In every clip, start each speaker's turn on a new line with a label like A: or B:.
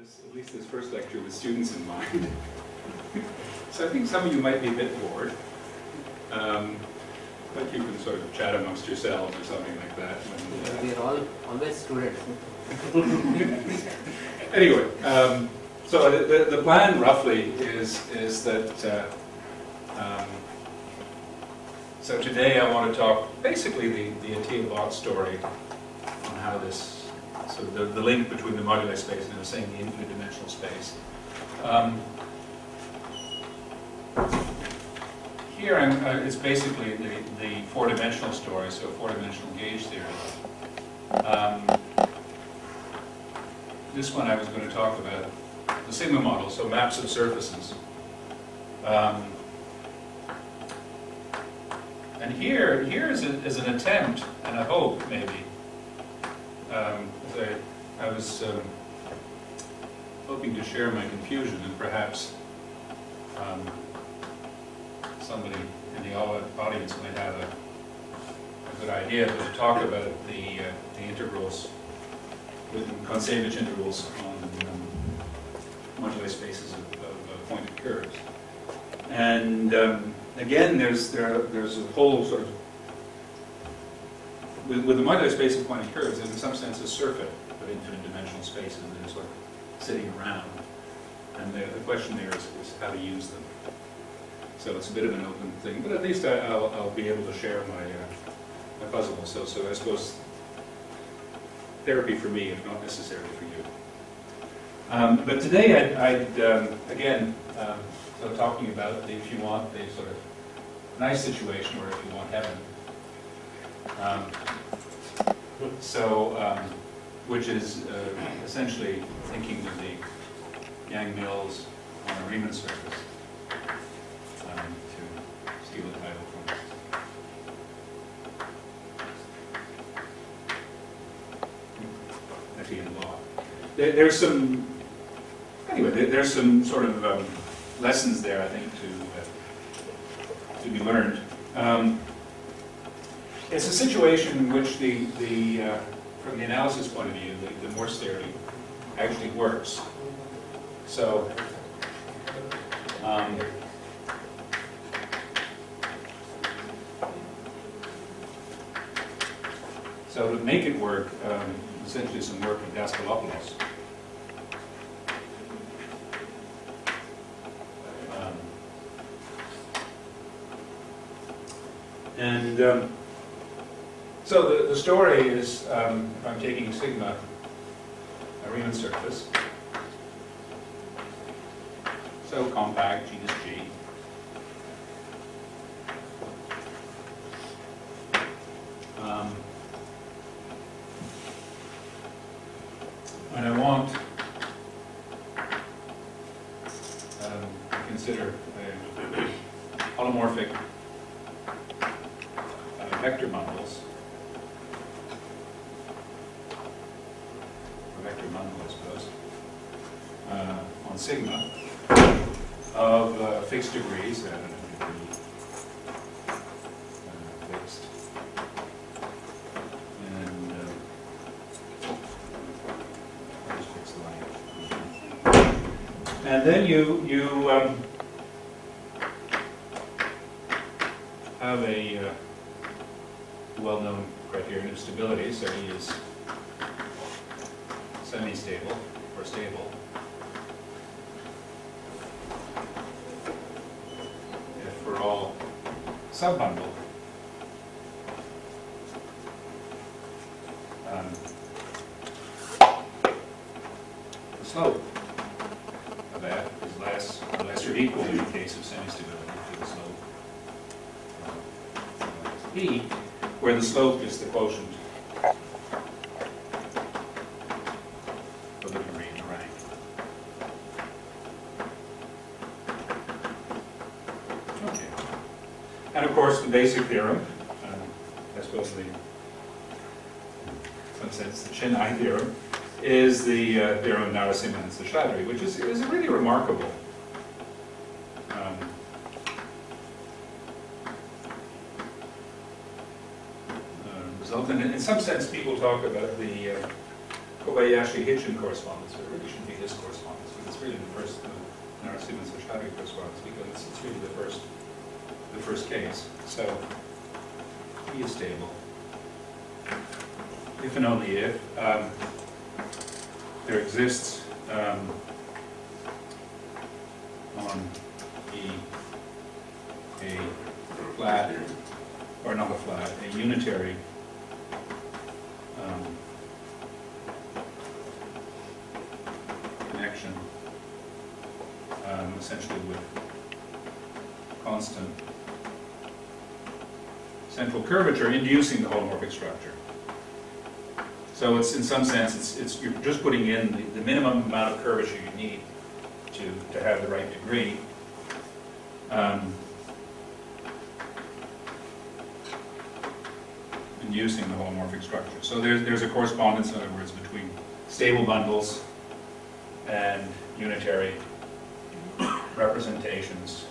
A: at least this first lecture with students in mind. So I think some of you might be a bit bored, but you can sort of chat amongst yourselves or something like that.
B: We are all always students.
A: Anyway, so the plan roughly is that so today I want to talk basically the Attila bot story on how this, so the link between the moduli space and I was saying the infinite dimensional space. Here it's basically the four-dimensional story, so four-dimensional gauge theory. This one I was going to talk about the sigma model, so maps of surfaces. And here is an attempt and a hope, maybe. I was hoping to share my confusion, and perhaps somebody in the audience might have a good idea to talk about the integrals, with Kontsevich integrals on moduli spaces of pointed curves. And again, there's a whole sort of, with the moduli space of pointed curves, there's in some sense a surfeit of infinite dimensional spaces that are sort of sitting around. And the question there is how to use them. So it's a bit of an open thing, but at least I'll be able to share my puzzle. So I suppose therapy for me, if not necessarily for you. But today I'd again, so talking about, if you want, the sort of nice situation, or if you want heaven. Which is essentially thinking of the Yang-Mills on a Riemann surface, to steal the title from F.E.N. Law. There's some, anyway, there's some sort of lessons there, I think, to be learned. It's a situation in which from the analysis point of view, the Morse theory actually works. So, to make it work, essentially some work of Daskalopoulos. So the story is, if I'm taking sigma, a Riemann surface, so compact, G is G. And I want to consider holomorphic vector bundles, or vector bundle, I suppose, on sigma of fixed degrees, I don't know if it be fixed, and I'll just fix the line. And then you have a well-known criterion of stability, so E is semi-stable or stable if for all subbundle the slope of that is less or equal in the case of semi-stability to the slope of E, where the slope is the quotient of the degree in the rank. Okay. And of course, the basic theorem, I suppose in some sense the Chennai theorem, is the theorem of Narasimha and Seshadri, which is really remarkable. And in some sense, people talk about the Kobayashi-Hitchin correspondence, but it really should be this correspondence, because it's really the first, Narasiman-Sachadi correspondence, because it's really the first case. So, P is stable. If and only if there exists on E a flat, or not a flat, a unitary connection, essentially with constant central curvature inducing the holomorphic structure. So it's, in some sense, it's you're just putting in the minimum amount of curvature you need to have the right degree. Inducing the holomorphic structure. So there's a correspondence, in other words, between stable bundles and unitary representations,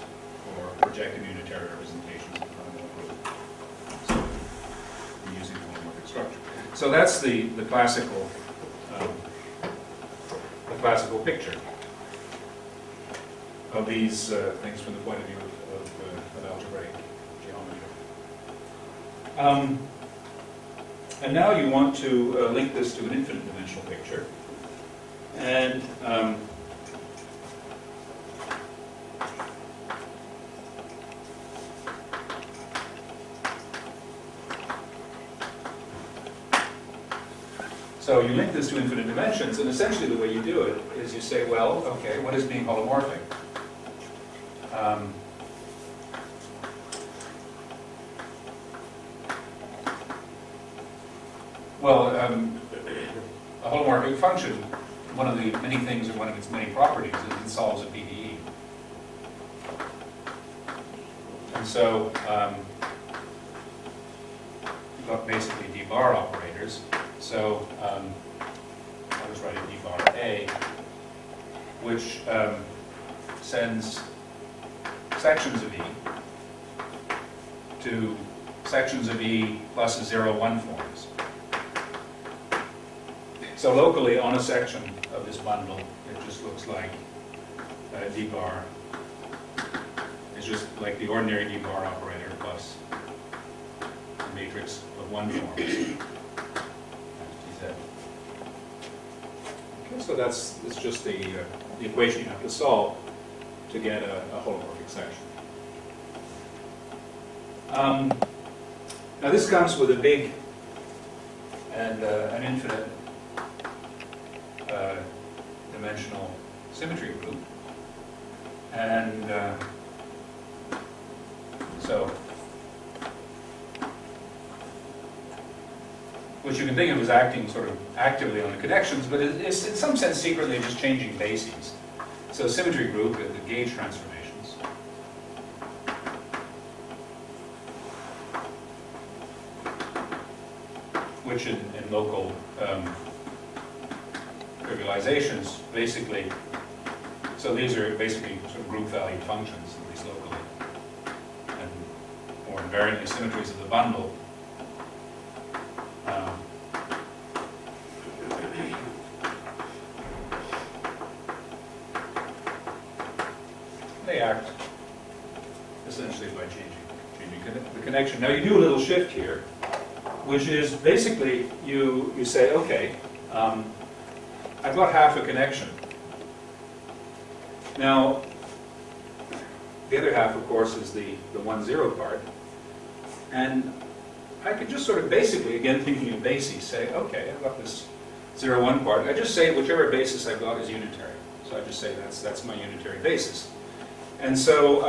A: or projective unitary representations of the fundamental group. So, using the holomorphic structure. So that's the classical picture of these things from the point of view of algebraic geometry. And now you want to link this to an infinite dimensional picture. And so you link this to infinite dimensions, and essentially the way you do it is you say, well, okay, what is being holomorphic? A holomorphic function, one of the many things, or one of its many properties, is it solves a PDE. And so you've got basically d-bar operators. So I'll just write a d-bar A, which sends sections of E to sections of E plus a 0, 1 forms. So locally, on a section of this bundle, it just looks like d-bar. It's just like the ordinary d-bar operator plus a matrix of 1 forms. Okay, so that's just the equation you have to solve to get a holomorphic section. Now this comes with a big and an infinite dimensional symmetry group, and so which you can think of as acting sort of actively on the connections, but it's in some sense secretly just changing bases. So symmetry group, the gauge transformations, which in local trivializations, basically, so these are basically sort of group valued functions, at least locally, and more invariantly symmetries of the bundle. They act essentially by changing the connection. Now you do a little shift here, which is basically you say, okay, I've got half a connection. Now, the other half, of course, is the 1, 0 part. And I could just sort of basically, again thinking of bases, say, okay, I've got this 0, 1 part. I just say whichever basis I've got is unitary. So I just say that's my unitary basis. And so,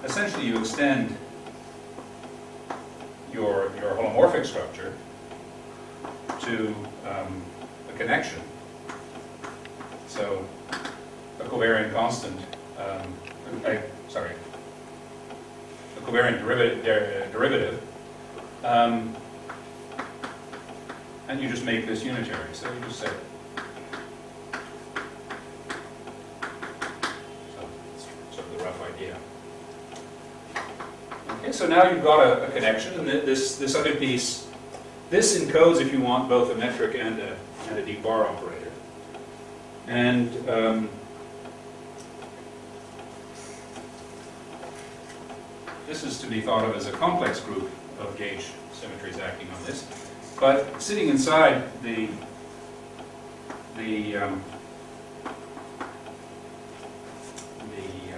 A: essentially you extend your holomorphic structure to a connection. So a covariant constant, a covariant derivative, and you just make this unitary. So you just say, so that's sort of the rough idea. Okay, so now you've got a connection, and this other piece This encodes, if you want, both a metric and a d-bar operator. And this is to be thought of as a complex group of gauge symmetries acting on this. But sitting inside the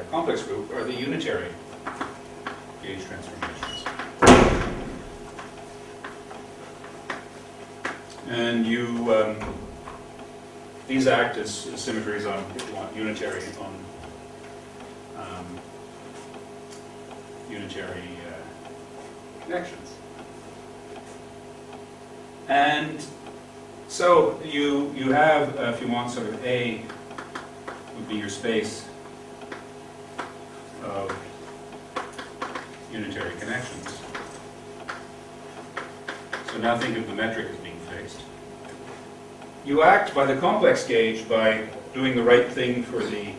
A: complex group are the unitary gauge transformations. And these act as symmetries on, if you want, unitary connections. And so you have, if you want, sort of A would be your space of unitary connections. So now think of the metric as being fixed. You act by the complex gauge by doing the right thing for the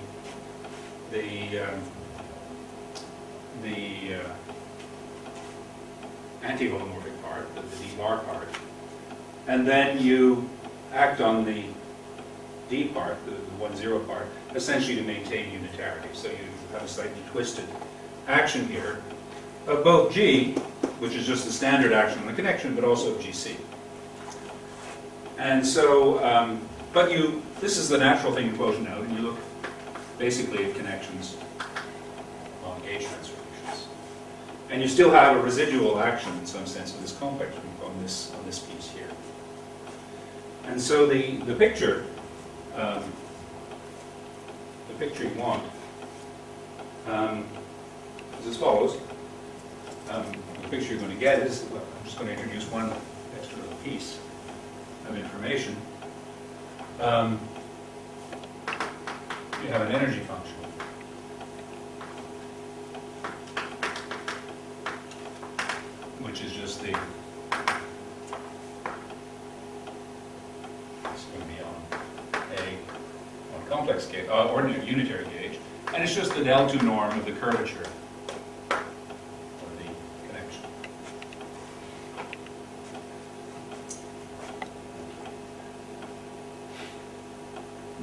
A: anti-holomorphic part, the d-bar part, and then you act on the d part, the 1-0 part, essentially to maintain unitarity. So you have a slightly twisted action here of both G, which is just the standard action on the connection, but also of GC. And so, this is the natural thing to quotient out, and you look basically at connections on gauge transformations. And you still have a residual action in some sense of this complex group on this piece here. And so the picture you want is as follows. The picture you're going to get is, well, I'm just going to introduce one extra little piece of information. You have an energy function. Which is just the, it's going to be on complex gauge, ordinary unitary gauge, and it's just the L2 norm of the curvature of the connection.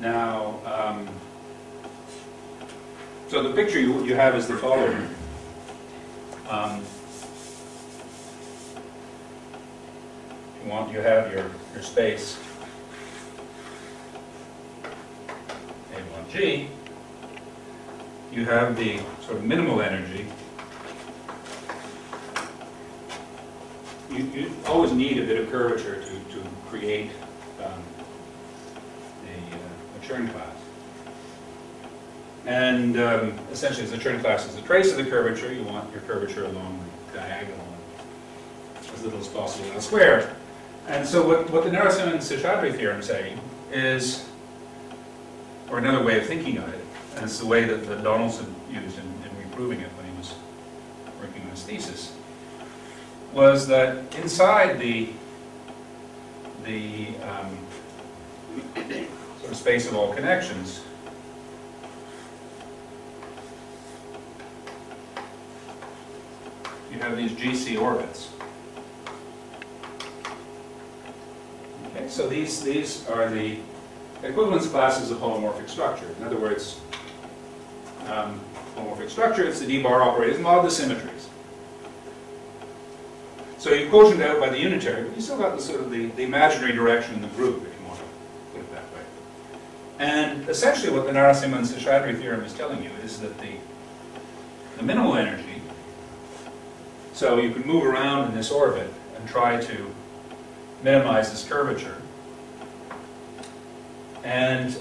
A: Now, so the picture you have is the following. You have your space A1G, you have the sort of minimal energy. You always need a bit of curvature to create a Chern class. And essentially, as the Chern class is the trace of the curvature, you want your curvature along the diagonal as little as possible elsewhere. And so what the Narasimhan-Seshadri theorem is saying is, or another way of thinking of it, and it's the way that Donaldson used in reproving it when he was working on his thesis, was that inside the sort of space of all connections, you have these GC orbits. Okay, so these are the equivalence classes of holomorphic structure. In other words, holomorphic structure, it's the d-bar operators and all the symmetries. So you quotient out by the unitary, but you still got the sort of the imaginary direction in the group, if you want to put it that way. And essentially what the Narasimhan-Seshadri theorem is telling you is that the minimal energy, so you can move around in this orbit and try to minimize this curvature. And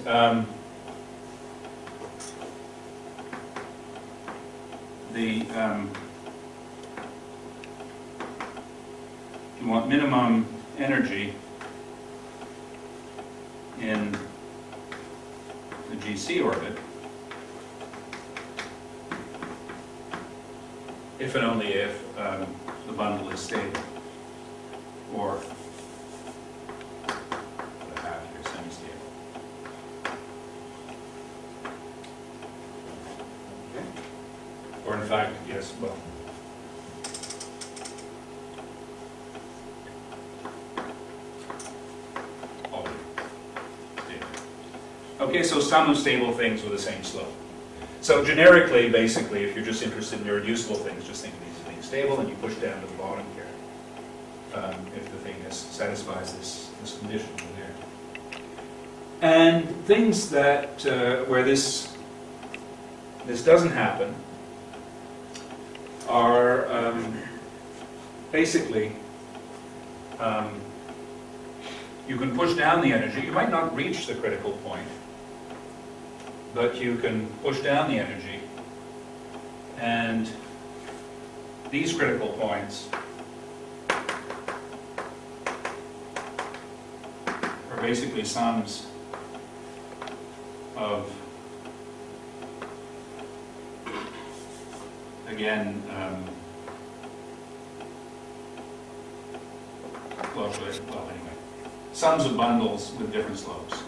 A: you want minimum energy in the GC orbit if and only if the bundle is stable, or semi-stable. Okay. Or in fact, yes, well. Okay, so some stable things with the same slope. So generically, basically, if you're just interested in irreducible things, just think of these as being stable, and you push down to the bottom here. If the thing satisfies this condition in there. And things that where this doesn't happen are basically you can push down the energy. You might not reach the critical point, but you can push down the energy, and these critical points are basically sums of, again, well, anyway, sums of bundles with different slopes.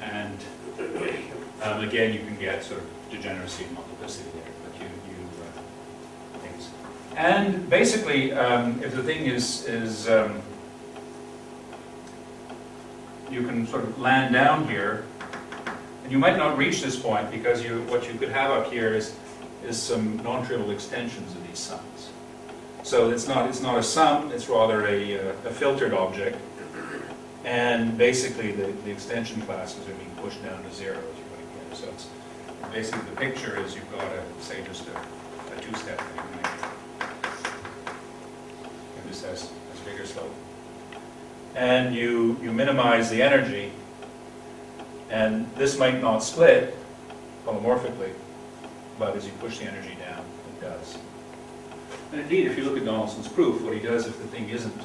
A: And again, you can get sort of degeneracy and multiplicity there, but things. And basically, if the thing is you can sort of land down here, and you might not reach this point because what you could have up here is some non-trivial extensions of these sums. So it's not a sum; it's rather a filtered object. And basically, the extension classes are being pushed down to 0 as you're going here. So it's basically the picture is you've got say just a two-step thing, right? And this has bigger slope. And you minimize the energy, and this might not split holomorphically, but as you push the energy down, it does. And indeed, if you look at Donaldson's proof, what he does if the thing isn't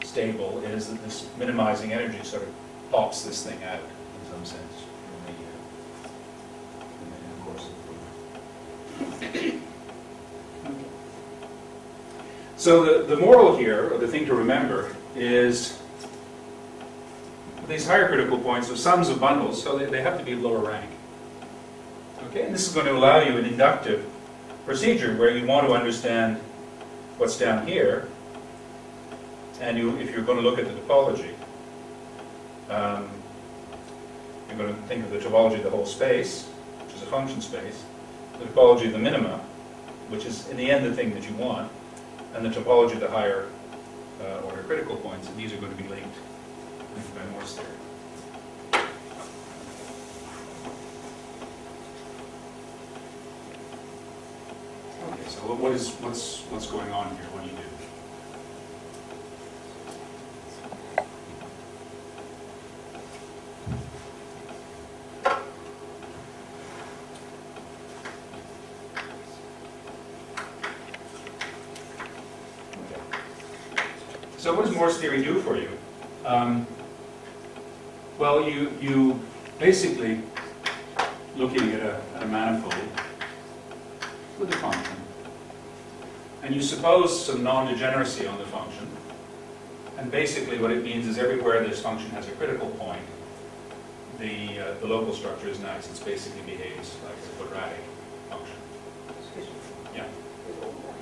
A: stable is that this minimizing energy sort of pops this thing out in some sense in the course of the proof. So the moral here, or the thing to remember, is these higher critical points are sums of bundles, so they have to be of lower rank. Okay, and this is going to allow you an inductive procedure where you want to understand what's down here. And if you're going to look at the topology, you're going to think of the topology of the whole space, which is a function space, the topology of the minima, which is in the end the thing that you want, and the topology of the higher order critical points, and these are going to be linked by Morse theory. Okay, so what's going on here? What do you do? So what does Morse theory do for you? Well, you basically looking at a manifold with a function, and you suppose some non-degeneracy on the function, and basically what it means is everywhere this function has a critical point, the local structure is nice. It basically behaves like a quadratic function. Yeah.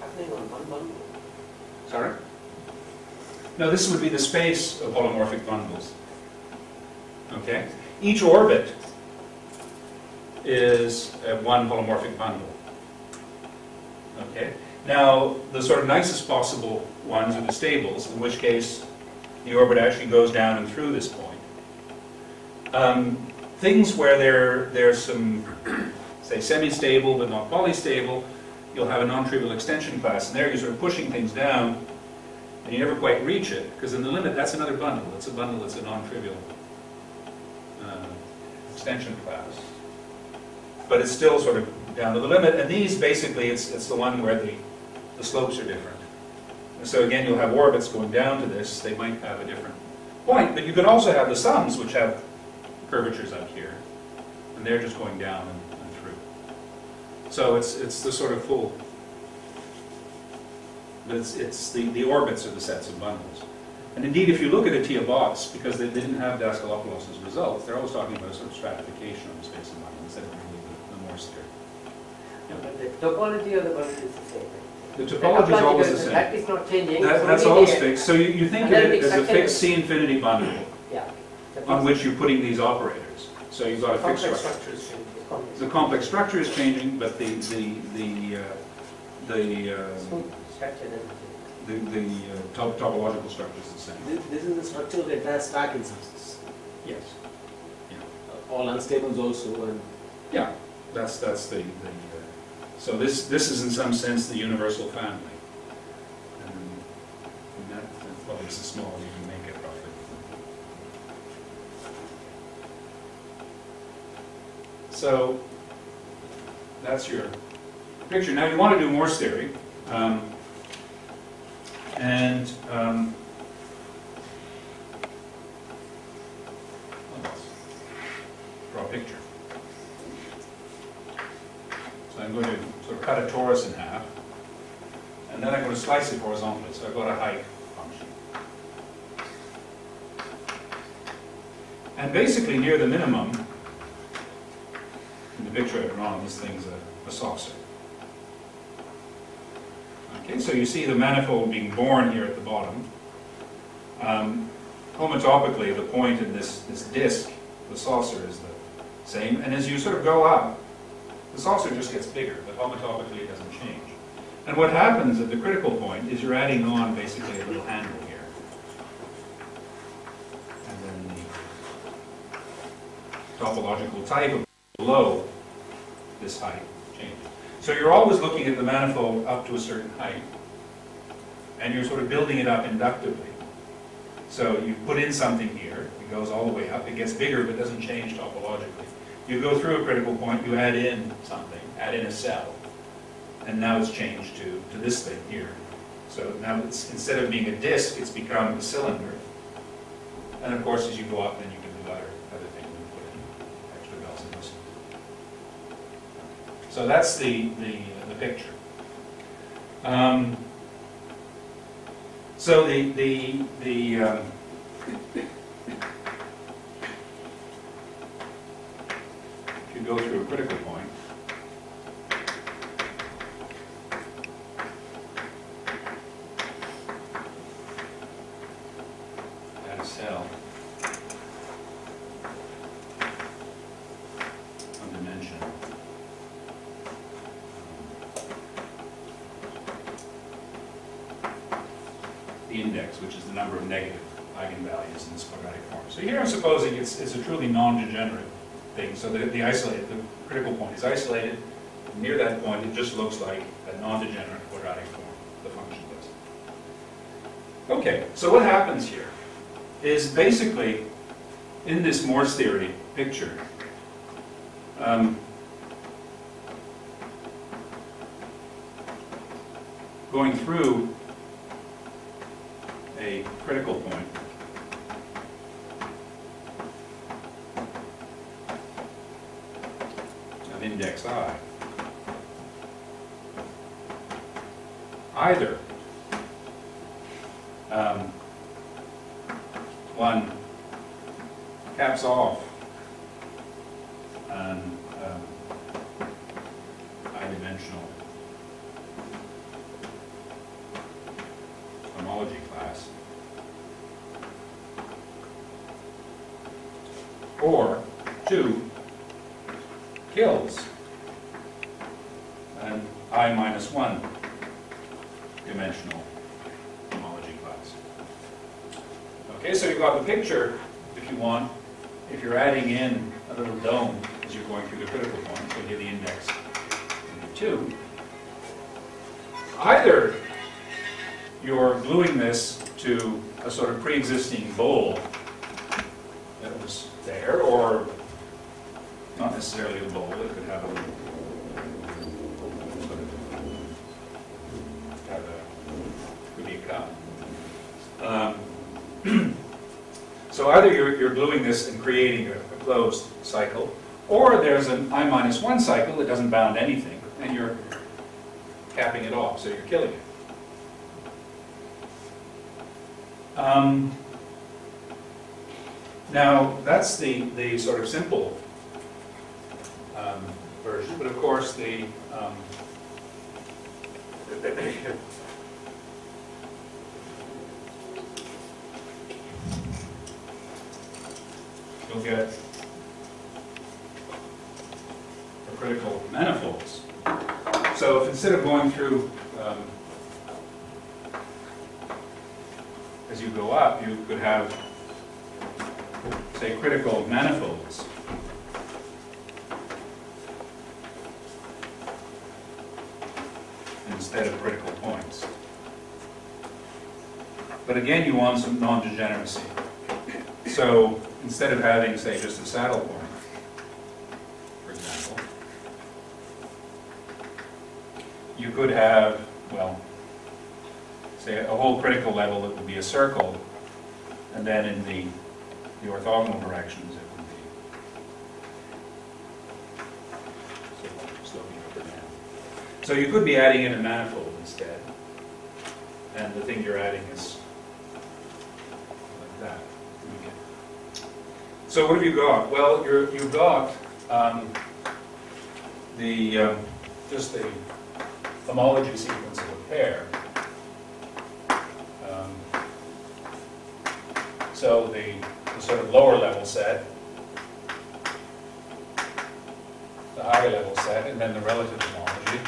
B: Happening on one bundle.
A: Sorry? No, this would be the space of holomorphic bundles. Okay? Each orbit is one holomorphic bundle. Okay? Now, the sort of nicest possible ones are the stables, in which case the orbit actually goes down and through this point. Things where there's some, say, semi-stable but not polystable, you'll have a non-trivial extension class, and there you're sort of pushing things down, and you never quite reach it, because in the limit, that's another bundle. It's a bundle that's a non-trivial extension class. But it's still sort of down to the limit, and these, basically, it's the one where the slopes are different. And so again, you'll have orbits going down to this. They might have a different point, but you can also have the sums, which have curvatures up here, and they're just going down and through. So it's the sort of full, but it's the orbits are the sets of bundles. And indeed, if you look at a T-box, because they didn't have Daskalopoulos' results, they're always talking about a sort of stratification of the space of bundles instead of really the Morse theory.
B: But the topology of the bundle is the same. Right?
A: The topology is always the same.
B: That is not changing.
A: That's always fixed. So you think of it as a fixed C-infinity bundle
B: yeah.
A: on which you're putting these operators. So you've got a fixed structure. The complex structure is changing, but the topological structure is the same.
C: This is the structure of the entire stack in some sense.
A: Yes.
C: All unstables also, and
A: Yeah, that's the so this is in some sense the universal family. And that probably is as small as you can make it roughly. So that's your picture. Now you want to do Morse theory, draw a picture. So I'm going to sort of cut a torus in half, and then I'm going to slice it horizontally. So I've got a height function. And basically near the minimum, in the picture I've drawn, this thing's a saucer. Okay, so you see the manifold being born here at the bottom. Homotopically, the point in this disk, the saucer, is the same. And as you sort of go up, the saucer just gets bigger, but homotopically it doesn't change. And what happens at the critical point is you're adding on basically a little handle here. And then the topological type of below this height changes. So you're always looking at the manifold up to a certain height, and you're sort of building it up inductively. So you put in something here, it goes all the way up, it gets bigger but doesn't change topologically. You go through a critical point, you add in something, add in a cell, and now it's changed to this thing here. So now it's, instead of being a disk, it's become a cylinder. And of course, as you go up, then you can do other things and put in extra bells and whistles. So that's the picture. So if you go through a critical point, add a cell of dimension. The index, which is the number of negative eigenvalues in this quadratic form. So here I'm supposing it's a truly non-degenerate thing. So the critical point is isolated. Near that point, it just looks like a non-degenerate quadratic form. The function does. Okay, so what happens here is basically in this Morse theory picture, going through a critical point, of index I, either one caps off an I-dimensional homology class, or two kills an I-1 dimensional homology class. Okay, so you've got the picture, if you want, if you're adding in a little dome as you're going through the critical point, so give the index 2. Either you're gluing this to a sort of pre-existing bowl that was there, or not necessarily a bowl, it could have a little, could be a cup. So either you're gluing this and creating a closed cycle, or there's an I-1 cycle that doesn't bound anything, and you're capping it off, so you're killing it. Now, that's the sort of simple version, but of course you'll get the critical manifolds. So if instead of going through, as you go up, you could have, say, critical manifolds. Instead of critical points. But again, you want some non-degeneracy. So instead of having, say, just a saddle point, for example, you could have, well, say a whole critical level that would be a circle, and then in the orthogonal directions it would be sloping up or down. So you could be adding in a manifold instead, and the thing you're adding is like that. So what have you got? Well, you've got just the homology sequence of a pair. So the sort of lower level set, the higher level set, and then the relative homology.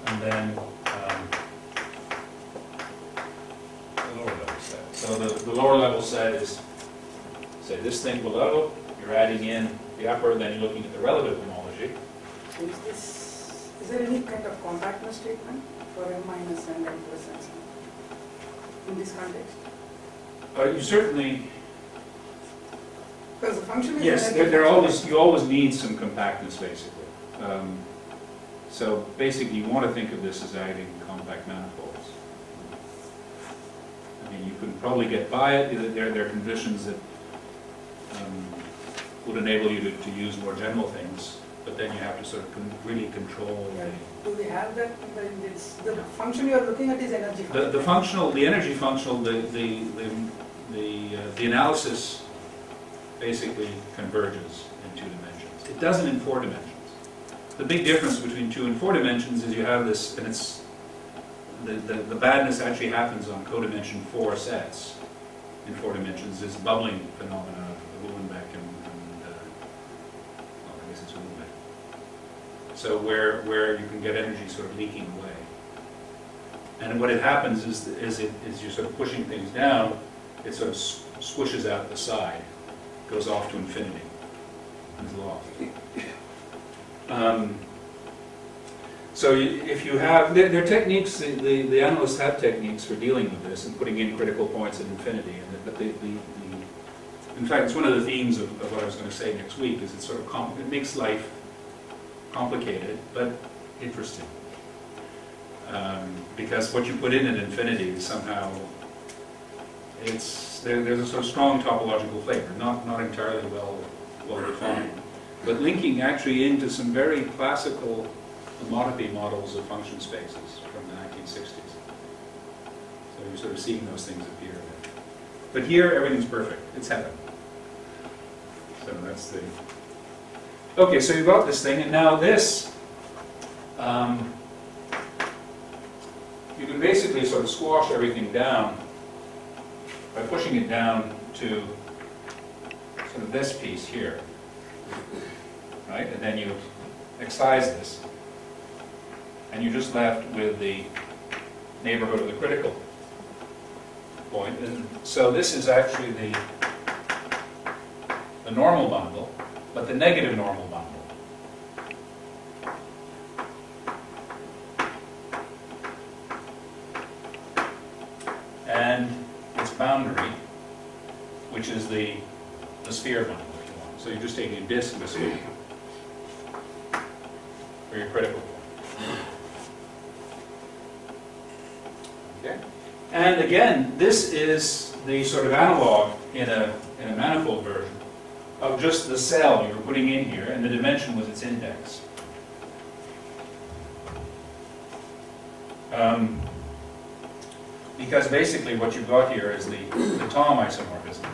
A: And then the lower level set. So the lower level set is, say, this thing below. You're adding in the upper, then you're looking at the relative homology.
D: Is there any kind of compactness statement for M minus and M plus and so on in this context?
A: You certainly,
D: Because the function is
A: yes, you always need some compactness, basically. So basically, you want to think of this as adding compact manifolds. I mean, you can probably get by it. There are conditions that would enable you to use more general things, but then you have to sort of really control
D: Do we have that? The function you are looking at is energy function.
A: the functional, the energy functional, the analysis basically converges in 2 dimensions. It doesn't in 4 dimensions. The big difference between 2 and 4 dimensions is you have this, and it's the badness actually happens on codimension 4 sets. In 4 dimensions, this bubbling phenomena of Uhlenbeck and well, I guess it's Uhlenbeck. So where you can get energy sort of leaking away. And what it happens is you're sort of pushing things down, it sort of squishes out the side, goes off to infinity, and is lost. So if you have, there are techniques, the analysts have techniques for dealing with this and putting in critical points at infinity. And in fact, it's one of the themes of what I was going to say next week, is it sort of it makes life complicated, but interesting. Because what you put in at infinity is somehow, there's a sort of strong topological flavor, not entirely well defined, but linking actually into some very classical homotopy models of function spaces from the 1960s. So you're sort of seeing those things appear. But here, everything's perfect. It's heaven. So that's the... Okay, so you've got this thing, and now this, you can basically sort of squash everything down by pushing it down to sort of this piece here, right? And then you excise this, and you're just left with the neighborhood of the critical point. And so this is actually the normal bundle, but the negative normal bundle. And its boundary, which is the sphere bundle, if you want. So you're just taking a disk of a sphere for your critical point. Okay. And again, this is the sort of analog in a manifold version of just the cell you were putting in here, and the dimension was its index. Because basically what you've got here is the Thom isomorphism.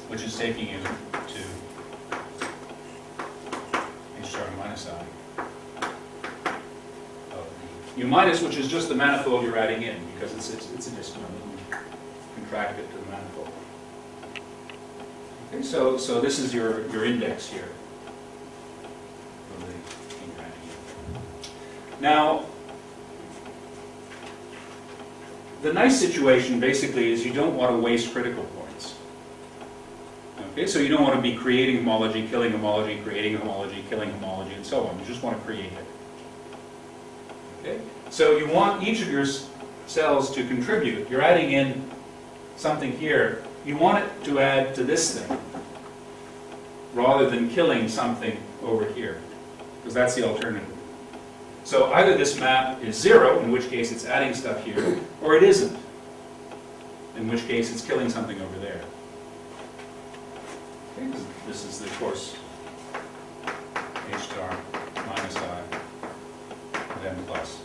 A: which is taking you to h star minus I. U minus, which is just the manifold you're adding in, because it's a discount. You contract it to the manifold. Okay, so this is your index here. Now, the nice situation basically is you don't want to waste critical points. Okay, so you don't want to be creating homology, killing homology, creating homology, killing homology, and so on. You just want to create it. Okay, so you want each of your cells to contribute. You're adding in something here. You want it to add to this thing, rather than killing something over here, because that's the alternative. So either this map is 0, in which case it's adding stuff here, or it isn't, in which case it's killing something over there. Okay, this is the course h star minus I of n plus.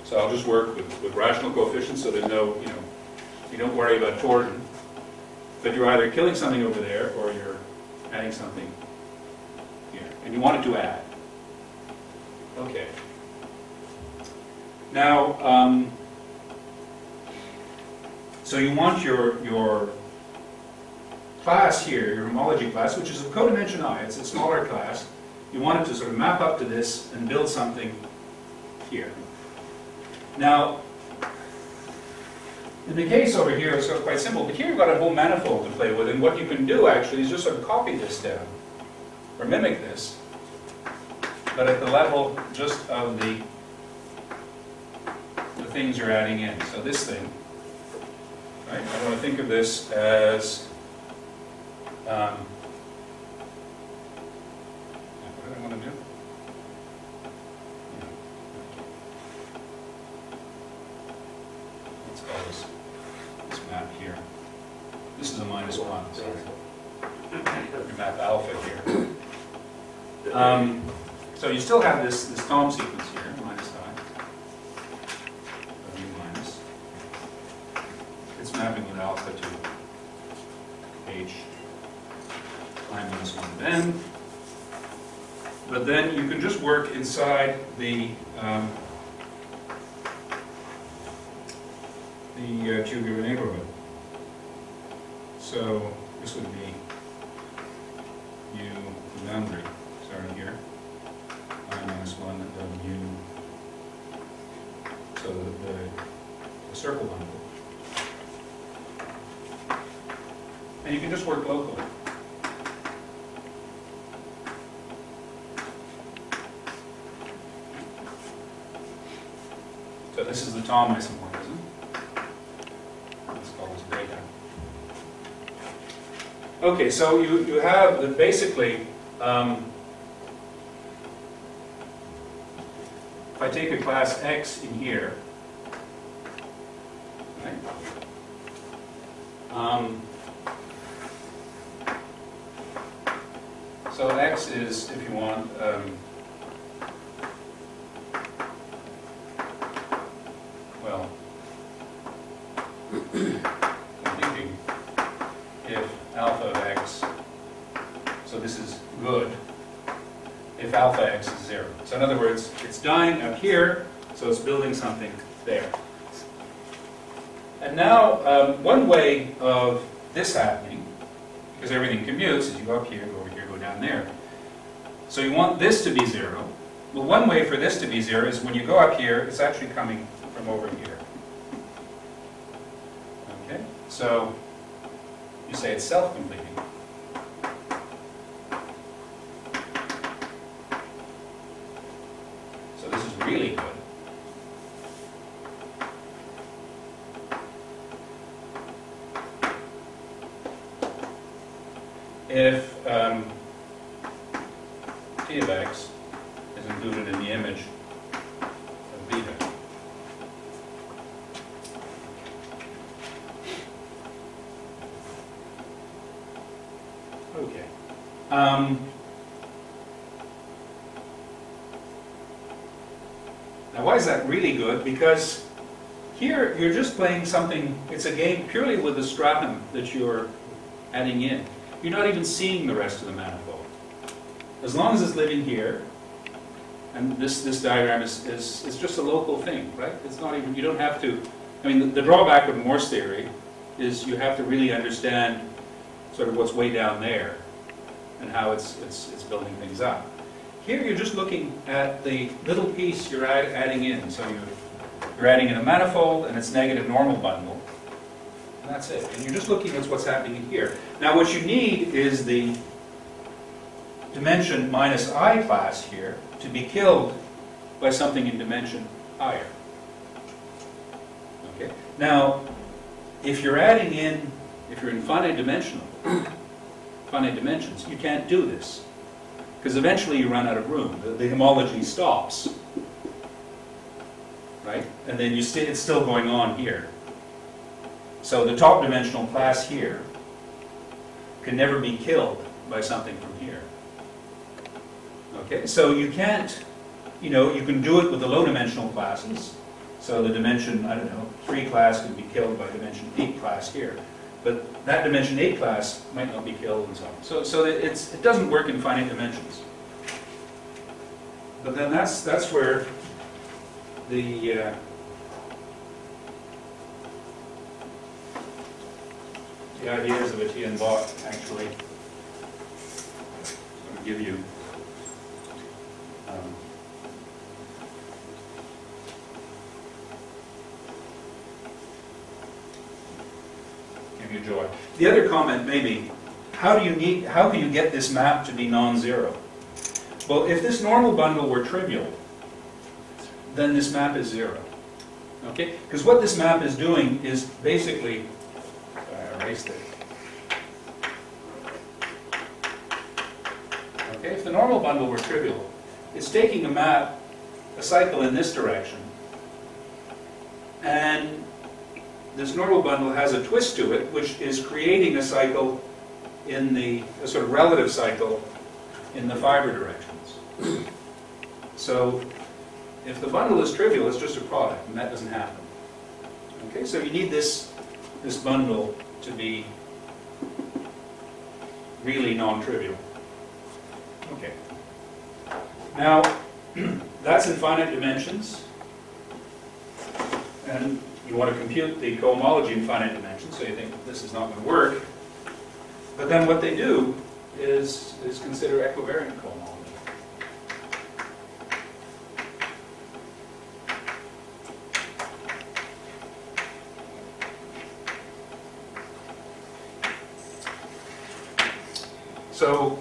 A: So I'll just work with rational coefficients, so there's no, you don't worry about torsion, but you're either killing something over there, or you're adding something here, and you want it to add. Okay. Now, so you want your class here, your homology class, which is of codimension I, it's a smaller class. You want it to sort of map up to this and build something here. Now, in the case over here, it's quite simple, but here you've got a whole manifold to play with, and what you can do actually is just sort of copy this down, or mimic this, but at the level just of the things you're adding in. So this thing, right? I want to think of this as what do I want to do? Let's call this map here. This is a -1, sorry. Your map alpha here. So you still have this Thom sequence here, minus I. Minus. It's mapping with alpha to h I minus 1 of n. But then you can just work inside the tubular neighborhood. So this would be u boundary, starting here. I minus 1 of u. So the circle bundle. And you can just work locally. So this is the Thom isomorphism. Let's call this beta. Okay, so you have the basically, if I take a class X in here, right? So X is, if you want, well, I'm thinking if alpha of X, so this is good, if alpha X is 0. So in other words, it's dying up here, so it's building something there. And now, one way of this happening, because everything commutes, is you go up here, go over here, go down there. So you want this to be 0. Well, one way for this to be 0 is when you go up here, it's actually coming from over here. Okay? So you say it's self-completing. So this is really good. If T of X is included in the image of beta. Okay. Now why is that really good? Because Here, you're just playing something, it's a game purely with the stratum that you're adding in. You're not even seeing the rest of the manifold. As long as it's living here, and this diagram is just a local thing, right? It's not even, you don't have to, I mean, the drawback of Morse theory is you have to really understand sort of what's way down there and how it's building things up. Here you're just looking at the little piece you're adding in. So you're adding in a manifold and its negative normal bundle. And that's it. And you're just looking at what's happening here. Now what you need is the dimension minus I class here to be killed by something in dimension higher. Okay. Now, if you're adding in, if you're in finite dimensions, you can't do this. Because eventually you run out of room. The homology stops. Right? And then it's still going on here. So the top dimensional class here can never be killed by something from here. Okay? So you can't, you can do it with the low dimensional classes. So the dimension, 3 class can be killed by dimension 8 class here. But that dimension 8 class might not be killed and so on. So it doesn't work in finite dimensions. But then that's where the ideas of Etienne Bach actually sort of give you joy. The other comment may be, how can you get this map to be non-zero? Well, if this normal bundle were trivial, then this map is 0. Okay? Because what this map is doing is basically, I erased it. Okay, if the normal bundle were trivial, it's taking a cycle in this direction, and this normal bundle has a twist to it, which is creating a cycle a sort of relative cycle in the fiber directions. So if the bundle is trivial, it's just a product, and that doesn't happen. Okay, so you need this bundle to be really non-trivial. Okay. Now, that's in finite dimensions, and you want to compute the cohomology in finite dimensions, so you think this is not going to work. But then what they do is consider equivariant cohomology. So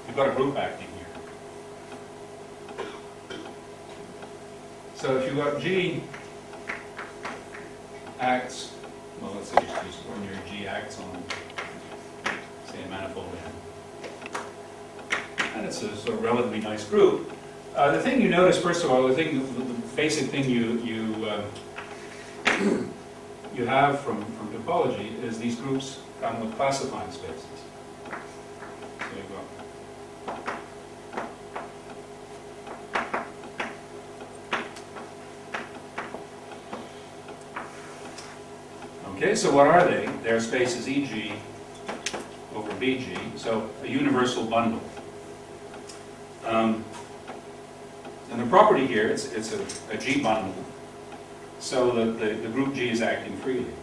A: you've got a group acting here. So if you've got G acts, well, let's say just ordinary G acts on, say, a manifold N. And it's a sort of relatively nice group. The thing you notice, first of all, the basic thing you have from topology is these groups come with classifying spaces. So you've got okay, so what are they? Their space is EG over BG, so a universal bundle. And the property here, it's a G bundle, so the group G is acting freely.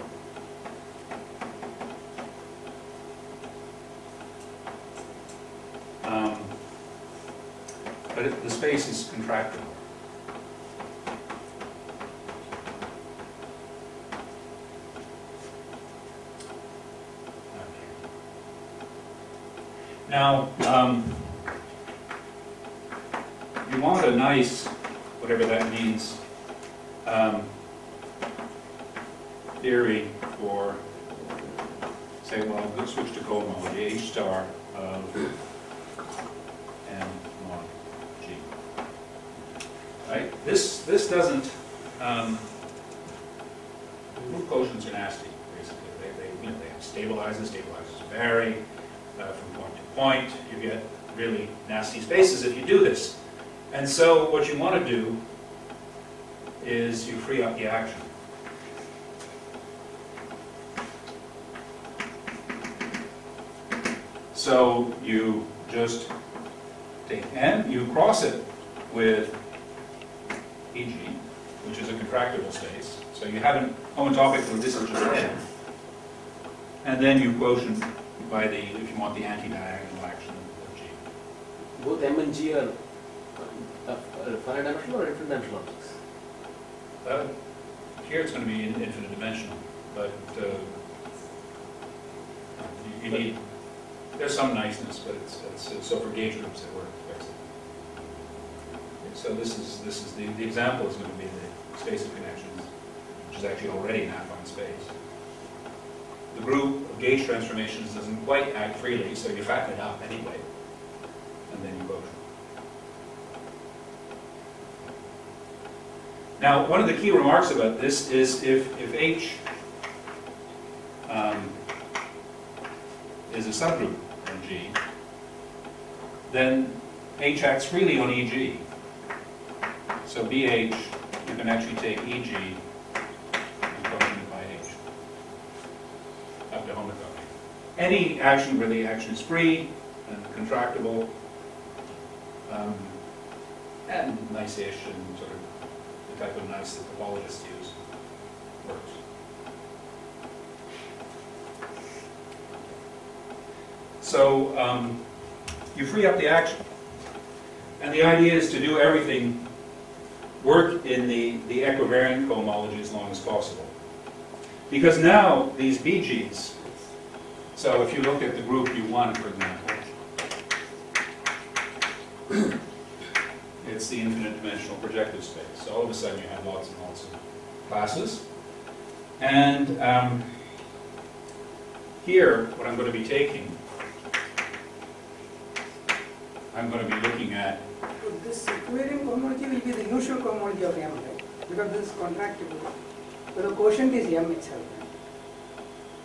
A: But the space is contractible. Now, you want a nice, whatever that means, theory for, say, well, let's switch to cohomology, H star of M mod G. Right? This doesn't, group quotients are nasty, basically. They stabilizes vary. From point to point, you get really nasty spaces if you do this. And so what you want to do is you free up the action. So you just take M, you cross it with EG, which is a contractible space. So you have an homotopic where this is just M. And then you quotient by the, if you want the anti-diagonal action of G.
C: Both M and G are finite dimensional or infinite dimensional objects?
A: Here it's going to be infinite dimensional, but you need, there's some niceness, but it's so for gauge groups it works. So this is the example is going to be the space of connections, which is actually already an affine space. The group of gauge transformations doesn't quite act freely, so you fatten it up anyway, and then you quotient. Now, one of the key remarks about this is if H is a subgroup in G, then H acts freely on EG. So BH, you can actually take EG and quotient it by H, up to homotopy. Any action where the action is free and contractible, and nice-ish and sort of the type of nice that topologists use, works. So you free up the action. And the idea is to do everything, work in the equivariant cohomology as long as possible. Because now these BGs, so if you look at the group U1, for example, it's the infinite dimensional projective space. So all of a sudden you have lots and lots of classes. And here, what I'm going to be taking, I'm going to be looking at.
D: So this equivariant cohomology will be the usual cohomology of M, right? Because this is contractible. So the quotient is M itself. Right?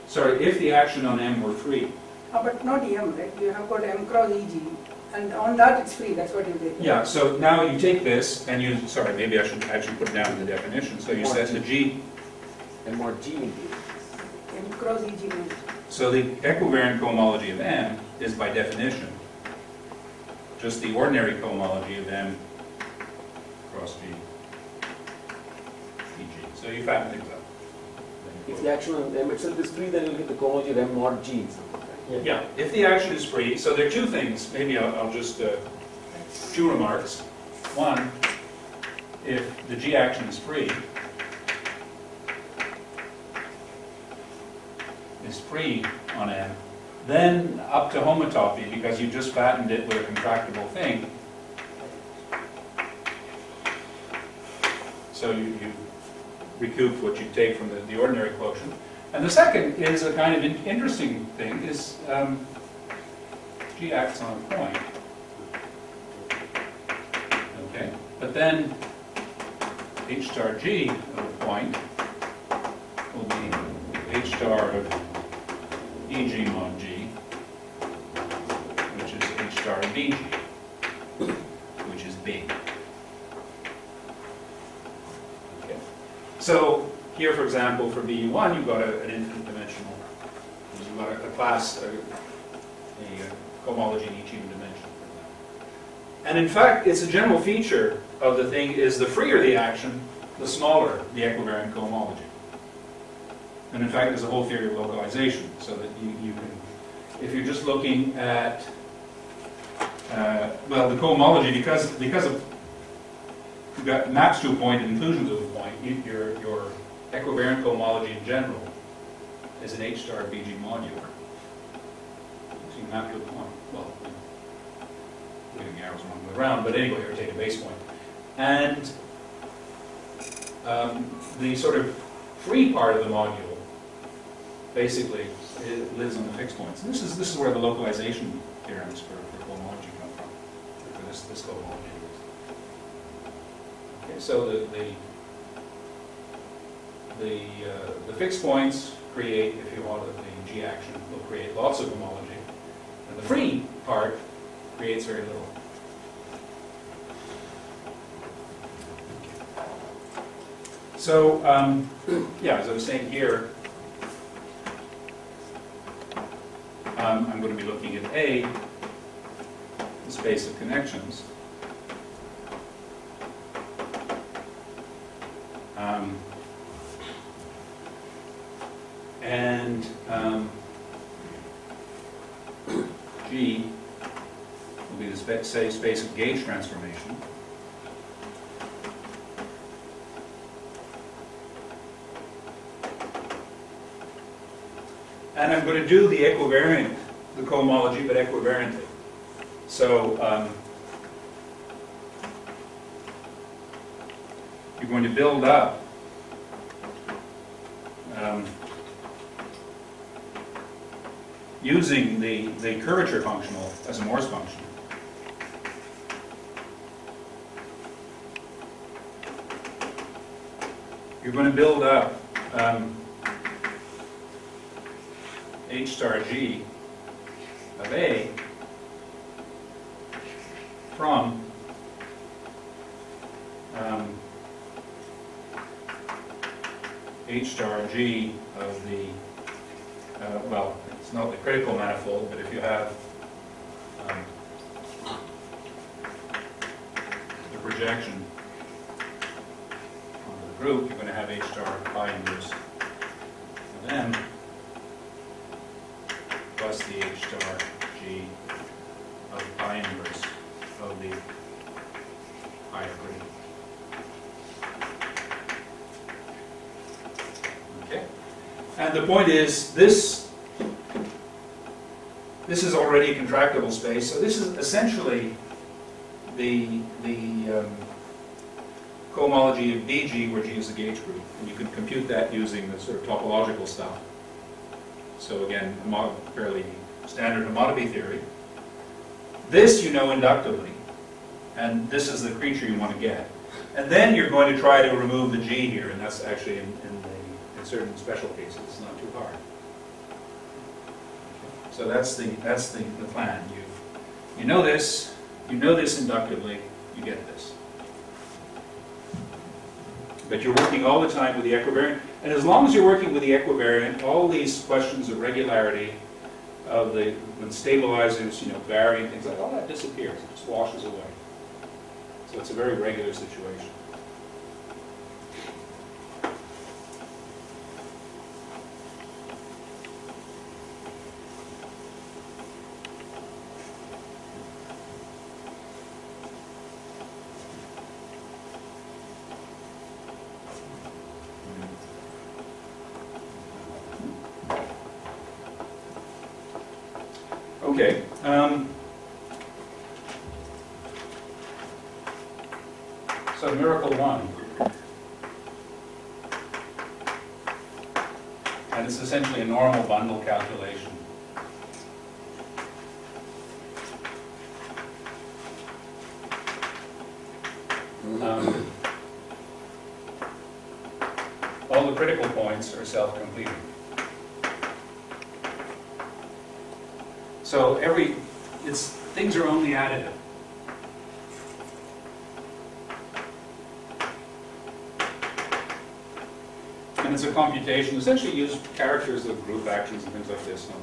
A: Sorry, if the action on M were free.
D: But not M, right? You have got M cross EG, and on that it's free. That's what you take.
A: Yeah, so now you take this and you, sorry, maybe I should actually put it down in the definition. So you set the G.
C: M or G will be.
D: M cross EG.
A: So the equivariant cohomology of M is by definition just the ordinary cohomology of M cross G, EG. So you fatten things up.
C: If the action on M itself is free, then you'll get the cohomology of M mod G. Right?
A: Yeah, if the action is free, so there are two things, maybe I'll just, two remarks. One, if the G action is free on M, then up to homotopy, because you just fattened it with a contractible thing. So you recoup what you take from the ordinary quotient. And the second is a kind of interesting thing, is G acts on a point. Okay, but then H star G of a point will be H star of EG mod G, which is H star of BG, which is big. Okay. So here, for example, for BU1, you've got an infinite dimensional, you've got a class, a cohomology in each even dimension. And in fact, it's a general feature of the thing is the freer the action, the smaller the equivariant cohomology. And in fact, there's a whole theory of localization, so that you can, if you're just looking at, well, the cohomology, because of you've got maps to a point and inclusions of a point, your equivariant cohomology in general is an H star BG modular. So you map to a point, well, moving arrows wrong way around, but anyway, or take a base point. And the sort of free part of the module basically it lives on the fixed points. And this is where the localization theorems for cohomology come from, for this cohomology. Okay, so the fixed points create, if you want, the G action will create lots of homology, and the free part creates very little. So, yeah, as I was saying here, I'm going to be looking at A, the space of connections. And G will be the space of gauge transformation. And I'm going to do the equivariant, the cohomology, but equivariantly. So you're going to build up using the curvature functional as a Morse function. You're going to build up H star G of A from H star G of the, well, it's not the critical manifold, but if you have the projection onto the group, you're going to have H star pi inverse of M plus the H star G of pi inverse of the higher group. Okay? And the point is, this is already a contractible space, so this is essentially the cohomology of BG, where G is the gauge group, and you can compute that using the sort of topological stuff. So again, fairly standard homology theory. This you know inductively, and this is the creature you want to get. And then you're going to try to remove the G here, and that's actually in certain special cases, it's not too hard. So that's the plan. You know this inductively, you get this. But you're working all the time with the equivariant, and as long as you're working with the equivariant, all these questions of regularity of when stabilizers, vary and things like all that disappears. It just washes away. So it's a very regular situation. Okay. So miracle one. And it's essentially a normal bundle calculation. All the critical points are self-completing. So things are only additive. And it's a computation. Essentially use characters of group actions and things like this on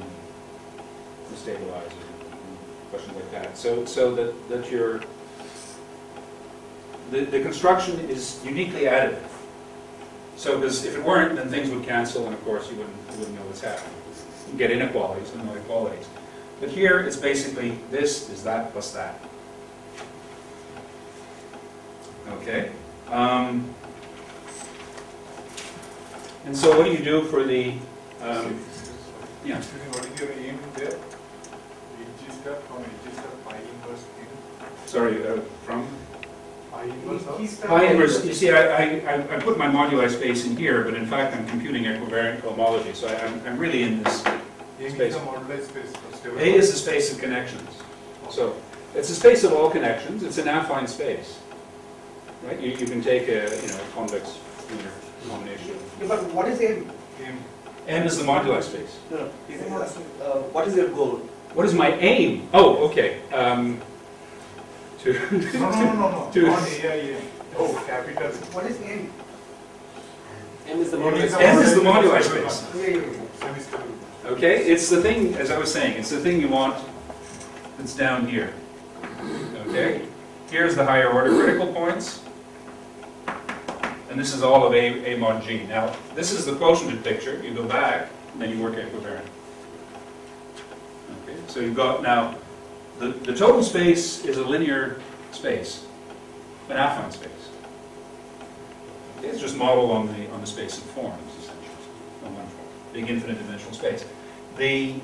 A: the stabilizer and questions like that. So that the construction is uniquely additive. So because if it weren't, then things would cancel, and of course you wouldn't know what's happening. You get inequalities and no equalities. But here it's basically this is that plus that. Okay. And so what do you do for the yeah?
E: What is your aim there? G star from G star pi inverse in?
A: Sorry, from?
E: Pi inverse of?
A: Pi inverse, you see, I put my moduli space in here, but in fact I'm computing equivariant cohomology, so I'm really in this space. A is the space of connections. So it's a space of all connections. It's an affine space. Right? You can take a convex combination.
F: Yeah, but what is M?
A: M is the moduli space.
F: No. What is your goal?
A: What is my aim? Oh, okay.
E: No.
A: To
E: Not A, I, M. Oh, capital.
F: What is M?
C: M is the
E: M
C: moduli
E: is
C: space.
A: M is the moduli
E: stable
A: space.
E: one.
D: Yeah, yeah, yeah.
E: M is stable.
A: Okay, it's the thing, as I was saying, it's the thing you want that's down here. Okay, here's the higher order critical points, and this is all of A mod G. Now, this is the quotiented picture. You go back, and then you work equivariant. Okay, so you've got now, the total space is a linear space, an affine space. Okay, it's just modeled on the space of forms, essentially, on one form, big infinite dimensional space. The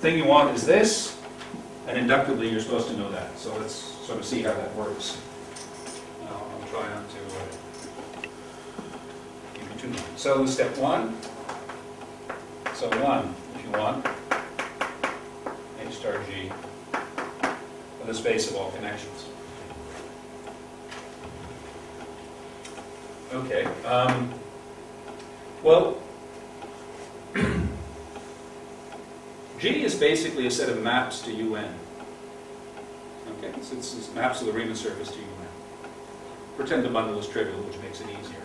A: thing you want is this, and inductively you're supposed to know that. So let's sort of see how that works. I'll try not to give you too much. So step one. So one, if you want, H star G for the space of all connections. Okay. Well, G is basically a set of maps to UN. Okay, so it's maps of the Riemann surface to UN. Pretend the bundle is trivial, which makes it easier.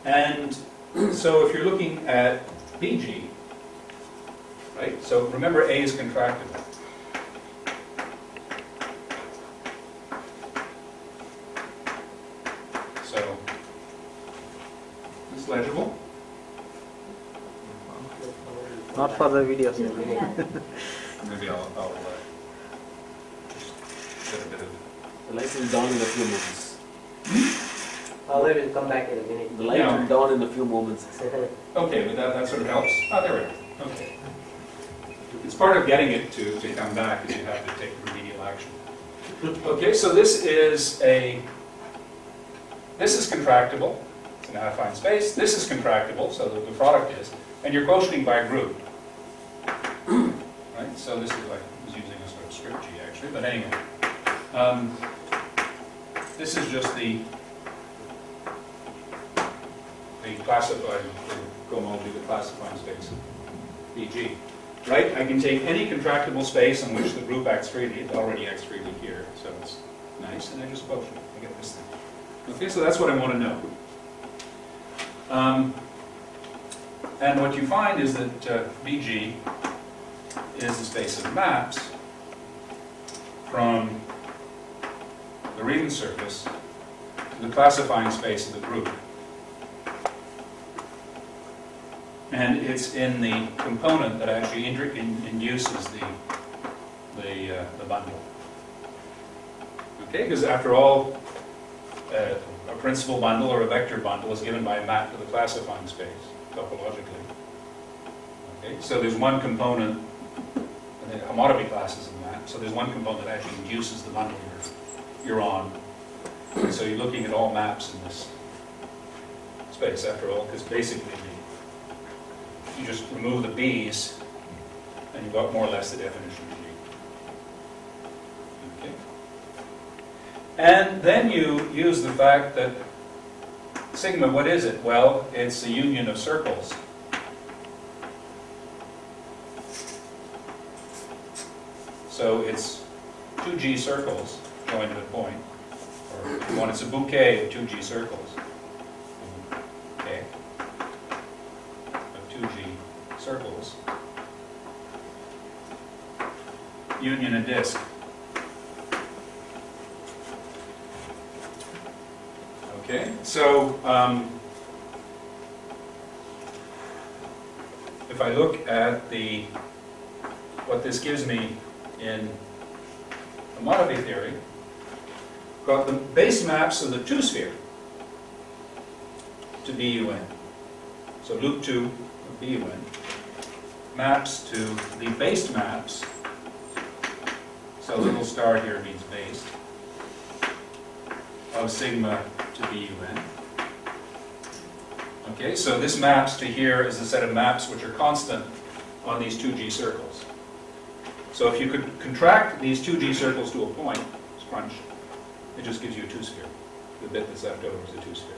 A: And so if you're looking at BG, right, so remember A is contractible. So, is this legible?
G: Not for the videos.
A: Maybe I'll get a bit of...
C: The light will dawn in a few moments.
B: However, it will come back in a minute.
C: The light
A: Yeah.
C: will dawn in a few moments.
A: Okay, but that sort of helps. Oh, there we go. Okay. It's part of getting it to come back is you have to take remedial action. Okay, so this is contractible. It's an affine space. This is contractible, so the product is. And you're quotienting by group. Right? So this is like, I was using a sort of script G actually, but anyway. This is just the classified, the Homology, the classifying space, BG. Right? I can take any contractible space in which the group acts freely. It already acts freely here, so it's nice, and I just quotient it. I get this thing. Okay, so that's what I want to know. And what you find is that BG is the space of maps from the Riemann surface to the classifying space of the group. And it's in the component that actually induces the bundle. Okay, because after all, a principal bundle or a vector bundle is given by a map to the classifying space, topologically. Okay, so there's one component, and the homology class is a map, so there's one component that actually induces the bundle you're on. And so you're looking at all maps in this space, after all, because basically you just remove the B's, and you've got more or less the definition of G. Okay. And then you use the fact that sigma, what is it? Well, it's a union of circles. So it's 2G circles joined at a point. Or if you want, it's a bouquet of 2G circles. Okay. Of 2G circles. Union a disk. Okay, so if I look at what this gives me in homology theory, got the base maps of the two-sphere to BUN. So loop 2 of BUN maps to the based maps. So little star here means based of sigma to BUN. Okay, so this maps to here is a set of maps which are constant on these 2G circles. So if you could contract these 2G circles to a point, scrunch, it just gives you a two-sphere. The bit that's left over is a two-sphere.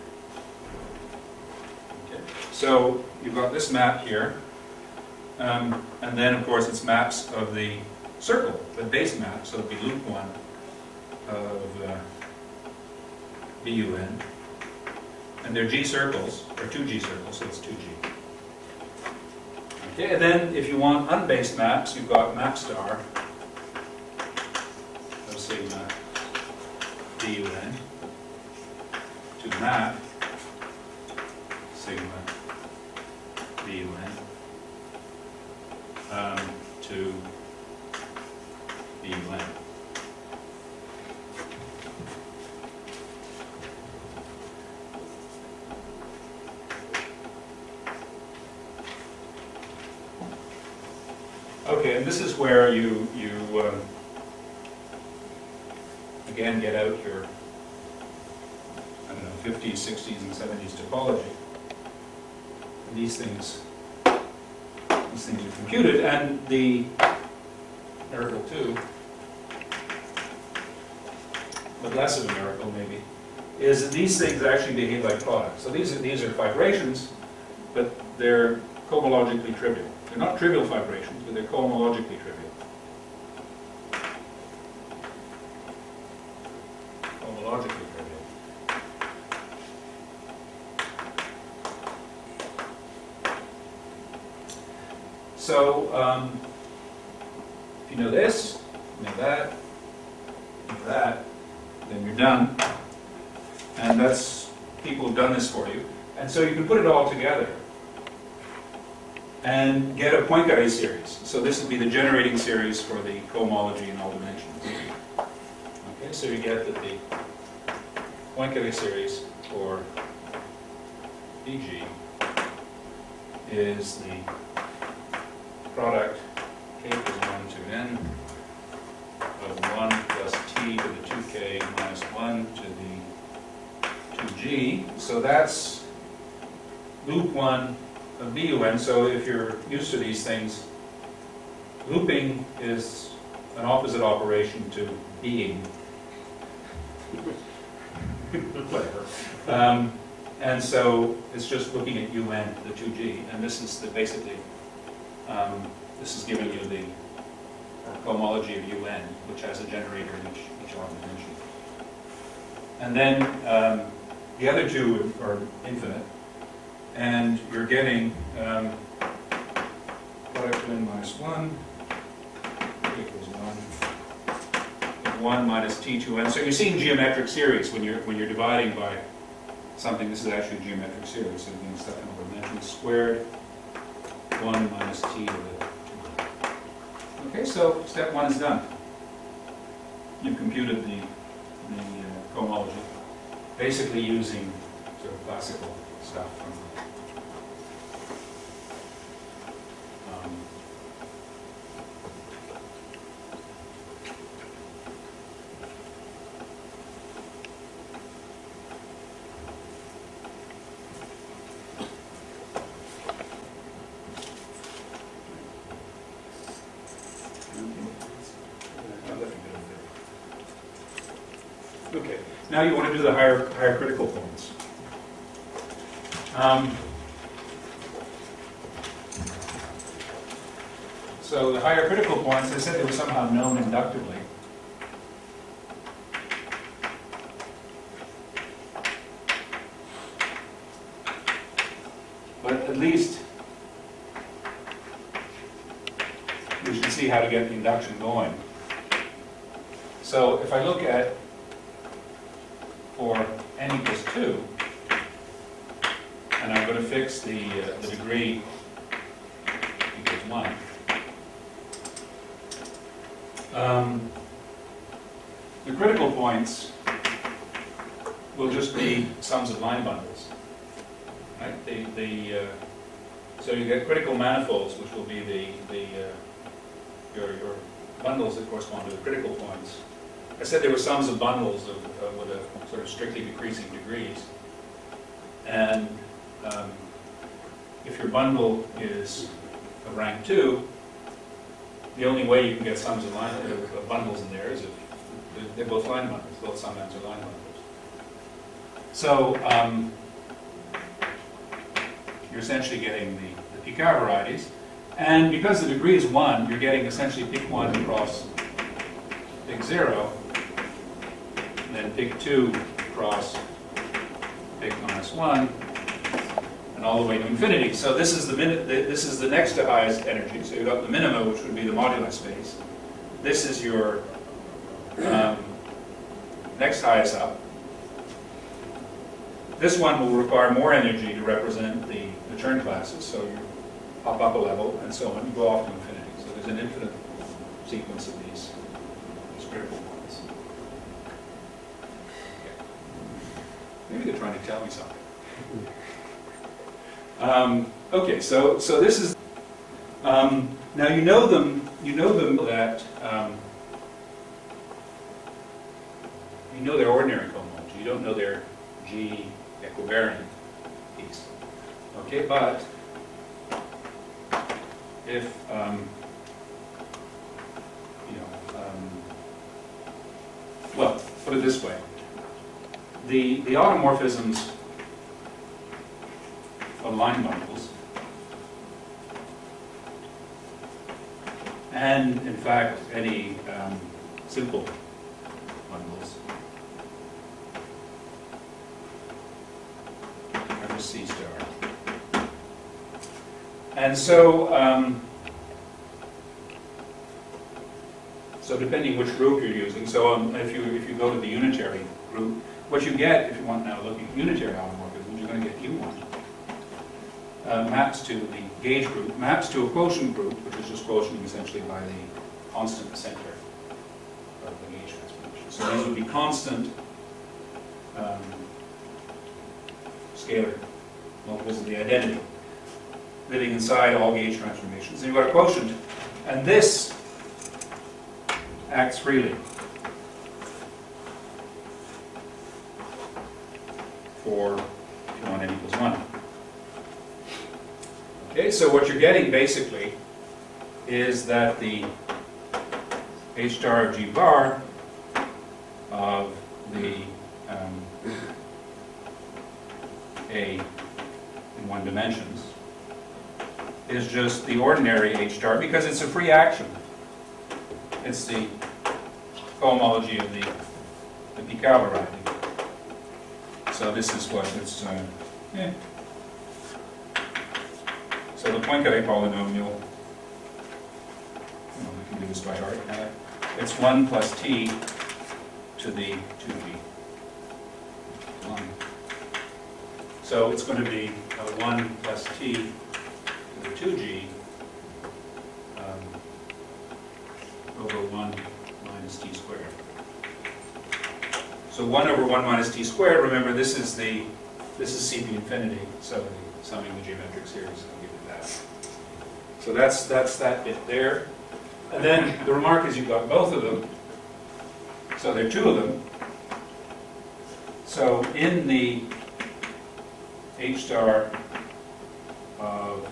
A: Okay, so you've got this map here, and then of course it's maps of the circle, the base map, so it'd be loop 1 of BUN. And they're G circles, or 2G circles, so it's 2G. Okay, and then if you want unbased maps, you've got map star of sigma BUN to map sigma BUN to BUN. Okay, and this is where you again get out your, I don't know, 50s, 60s, and 70s topology. And these things are computed, and the miracle too, but less of a miracle maybe, is that these things actually behave like products. So these are vibrations, but they're cohomologically trivial. They're not trivial vibrations, but they're cohomologically trivial. Cohomologically trivial. So, if you know this, you know that, then you're done. And that's, people have done this for you. And so you can put it all together and get a Poincare series. So this would be the generating series for the cohomology in all dimensions. Okay, so you get that the Poincare series for BG is the product k equals 1 to n of 1 plus t to the 2k minus 1 to the 2g. So that's loop 1 of BUN. So if you're used to these things, looping is an opposite operation to being. Whatever. And so it's just looking at UN, the 2G, and this is the basically, this is giving you the cohomology of UN, which has a generator in each odd dimension. And then the other two are infinite, and you're getting product n minus 1 equals 1 minus t2n. So you're seeing geometric series when you're dividing by something. This is actually a geometric series, so you're getting stuff in over dimensions squared 1 minus t to the 2n. Okay, so step 1 is done. You've computed the cohomology, basically using sort of classical stuff from Okay, now you want to do the higher critical points. So the higher critical points, I said they were somehow known inductively. But at least we should see how to get the induction going. So if I look at for n equals 2, and I'm going to fix the degree equals 1. The critical points will just be sums of line bundles, right? So you get critical manifolds, which will be your bundles that correspond to the critical points. I said there were sums of bundles with a sort of strictly decreasing degrees, and if your bundle is of rank 2, the only way you can get sums of bundles in there is if they're both line bundles, both summands are line bundles. So you're essentially getting the Picard varieties, And because the degree is 1, you're getting essentially pick 1 across pick 0, and then pick 2 across pick -1, and all the way to infinity. So this is the next to highest energy. So you've got the minima, which would be the moduli space. This is your next highest up. This one will require more energy to represent the Chern classes. So you hop up a level, and so on. You go off to infinity. So there's an infinite sequence of these critical points. Okay. Maybe they're trying to tell me something. Okay, so this is now you know them that you know their ordinary cohomology. You don't know their G equivariant piece. Okay, but if well, put it this way: the automorphisms of line bundles, and in fact any simple bundles, are just C star. And so, so depending which group you're using, so if you go to the unitary group, what you get, if you want now looking at unitary automorphisms, you're going to get U1. Maps to the gauge group, maps to a quotient group, which is just quotienting essentially by the constant center of the gauge transformation. So these would be constant scalar multiples of the identity, living inside all gauge transformations. And you've got a quotient, and this acts freely for n equals 1. Okay, so what you're getting basically is that the H star of G bar of the A in 1 dimensions is just the ordinary H star because it's a free action. It's the cohomology of the Picard variety. So this is what it's. So the Poincaré polynomial, we can do this by heart. It's 1 plus t to the 2g. So it's going to be 1 plus t to the 2g over 1 minus t squared. So 1 over 1 minus t squared, remember this is CP infinity, so summing the geometric series will give you that. So that's that bit there. And then the remark is you've got both of them. So there are 2 of them. So in the H star of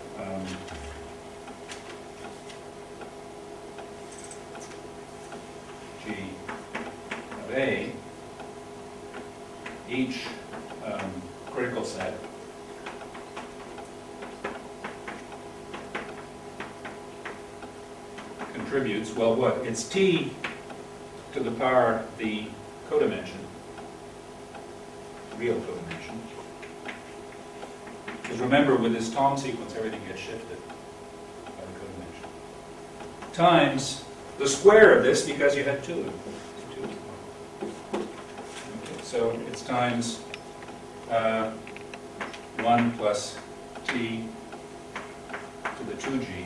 A: G of A, each critical set contributes, well, what? It's t to the power the codimension, real codimension. Because remember, with this Tom sequence, everything gets shifted by the codimension. Times the square of this, because you had 2 of them. Okay, so it's times 1 plus t to the 2g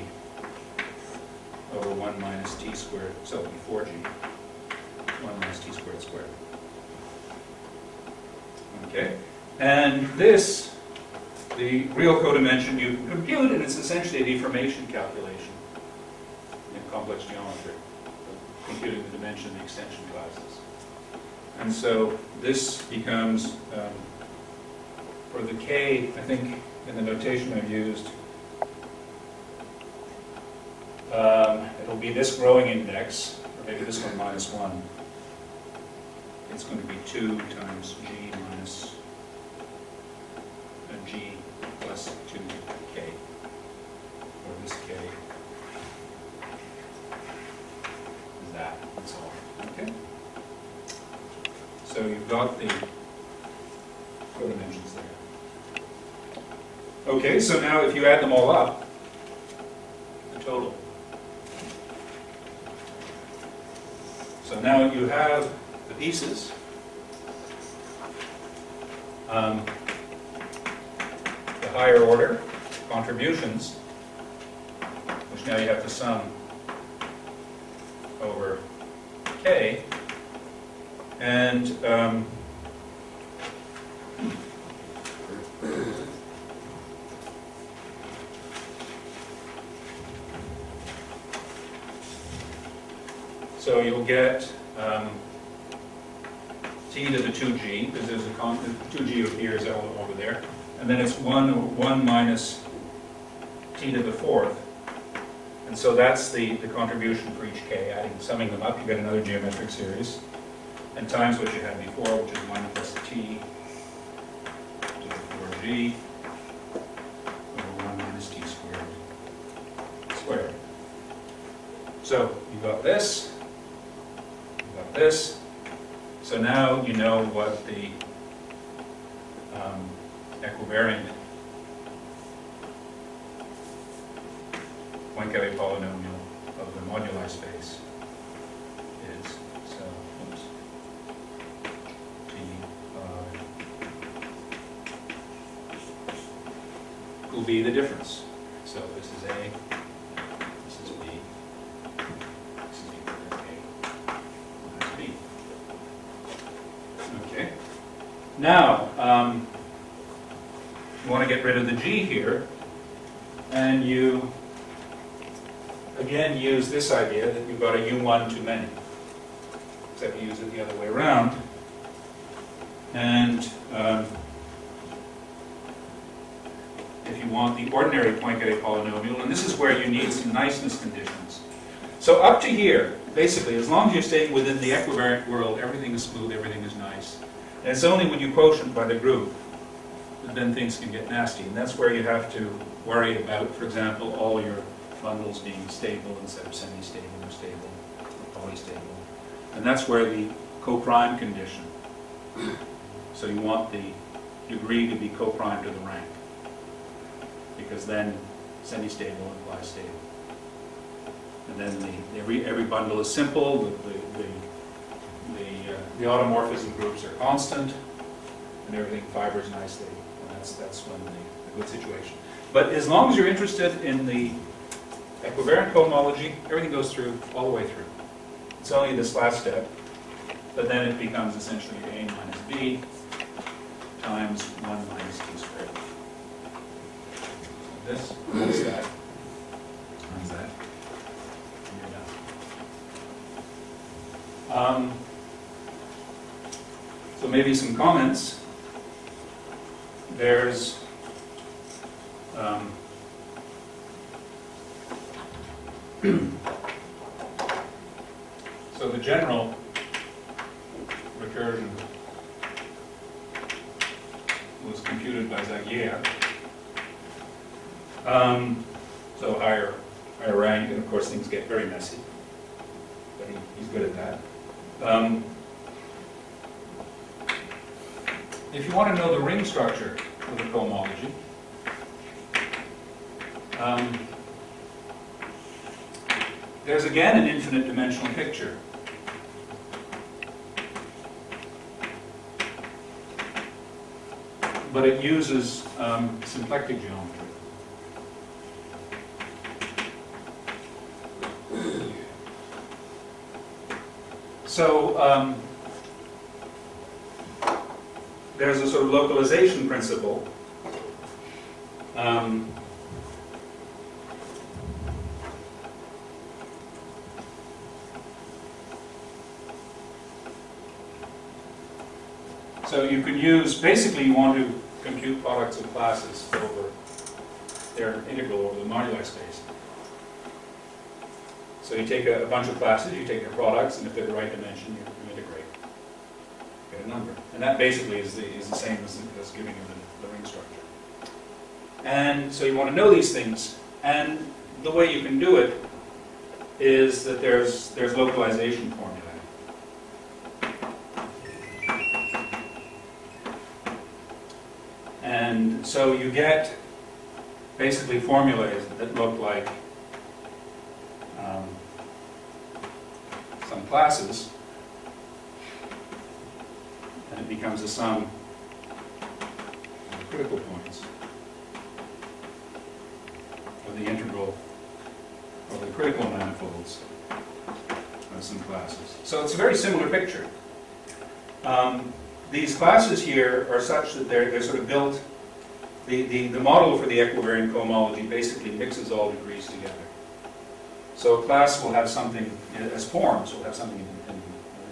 A: over 1 minus t squared, so it'll be 4g, 1 minus t squared squared. Okay, and this, the real codimension you compute, and it's essentially a deformation calculation in complex geometry, computing the dimension of the extension classes. And so this becomes, for the k, I think in the notation I've used, it'll be this growing index, or maybe this one minus 1. It's going to be 2 times g minus g plus 2k. or this K is that, and so on. Okay? So you've got the codimensions there. Okay, so now if you add them all up, the total. So now you have the pieces. The higher order contributions, which now you have to sum over K, and so you'll get t to the 2g, because there's a 2g appears over there, and then it's 1 minus t to the 4th, and so that's the contribution for each k. Summing them up, you get another geometric series, and times what you had before, which is 1 plus t to the 4g over 1 minus t squared. So you've got this. This. So now you know what the equivariant Poincare polynomial of the moduli space is. So, oops. Will be the difference. So this is A, this is B, this is equal to A. Okay. Now, you want to get rid of the G here, and you again use this idea that you've got a U1 too many, except you use it the other way around. And if you want the ordinary Poincare polynomial, and this is where you need some niceness conditions. So up to here, basically, as long as you're staying within the equivariant world, everything is smooth, everything is nice. And it's only when you quotient by the group that then things can get nasty. And that's where you have to worry about, for example, all your bundles being stable instead of semi-stable or stable or polystable. And that's where the co-prime condition. So you want the degree to be co-prime to the rank, because then semi-stable implies stable. And then every bundle is simple, the automorphism groups are constant, and everything fibers nicely. And that's when the good situation. But as long as you're interested in the equivariant homology, everything goes through, all the way through. It's only this last step, but then it becomes essentially A minus B times 1 minus t squared. This times that times that. And you're done. So maybe some comments. There's so the general recursion was computed by Zagier. So higher rank, and of course things get very messy, but he's good at that. If you want to know the ring structure of the cohomology, there's again an infinite dimensional picture. But it uses symplectic geometry. So there's a sort of localization principle. So you can use, basically you want to compute products of classes over their integral over the moduli space. So you take a bunch of classes, you take their products, and if they're the right dimension, you integrate. Get a number. And that basically is the same as giving you the ring structure. And so you want to know these things, And the way you can do it is that there's localization formulae. And so you get basically formulas that look like some classes, and it becomes a sum of critical points, or the integral of the critical manifolds of some classes. So it's a very similar picture. These classes here are such that they're sort of built, the model for the equivariant cohomology basically mixes all degrees together. So a class will have something, as forms, will have something in